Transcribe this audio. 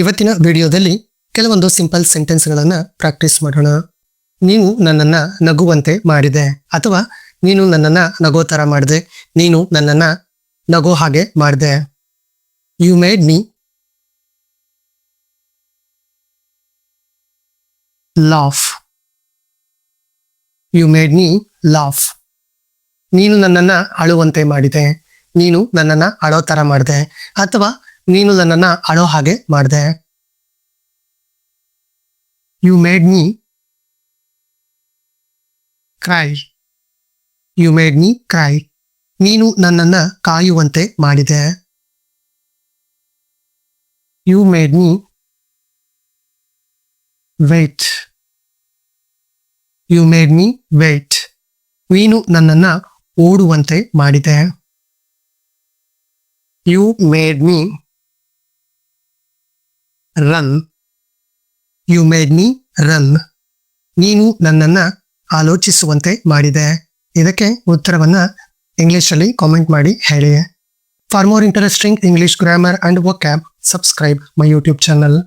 ಇವತ್ತಿನ ವಿಡಿಯೋದಲ್ಲಿ ಕೆಲವೊಂದು ಸಿಂಪಲ್ ಸೆಂಟೆನ್ಸ್ಗಳನ್ನು ಪ್ರಾಕ್ಟೀಸ್ ಮಾಡೋಣ. ನೀನು ನನ್ನನ್ನು ನಗುವಂತೆ ಮಾಡಿದೆ, ಅಥವಾ ನೀನು ನನ್ನನ್ನು ನಗೋ ಥರ ಮಾಡಿದೆ, ನೀನು ನನ್ನನ್ನು ನಗೋ ಹಾಗೆ ಮಾಡಿದೆ. You made me laugh. You made me laugh. ನೀನು ನನ್ನನ್ನು ಅಳುವಂತೆ ಮಾಡಿದೆ, ನೀನು ನನ್ನನ್ನು ಅಳೋ ಥರ ಮಾಡಿದೆ, ಅಥವಾ ನೀನು ನನ್ನನ್ನು ಅಳೋ ಹಾಗೆ ಮಾಡಿದೆ. You made me cry. You made me cry. ನೀನು ನನ್ನನ್ನು ಕಾಯುವಂತೆ ಮಾಡಿದೆ. You made me wait. You made me wait. ನೀನು ನನ್ನನ್ನು ಓಡುವಂತೆ ಮಾಡಿದೆ. You made me run. You made me run. ನೀನು ನನ್ನನ್ನು ಆಲೋಚಿಸುವಂತೆ ಮಾಡಿದೆ. ಇದಕ್ಕೆ ಉತ್ತರವನ್ನು ಇಂಗ್ಲಿಷಲ್ಲಿ ಕಾಮೆಂಟ್ ಮಾಡಿ ಹೇಳಿ. For more interesting English grammar and vocab, subscribe my YouTube channel.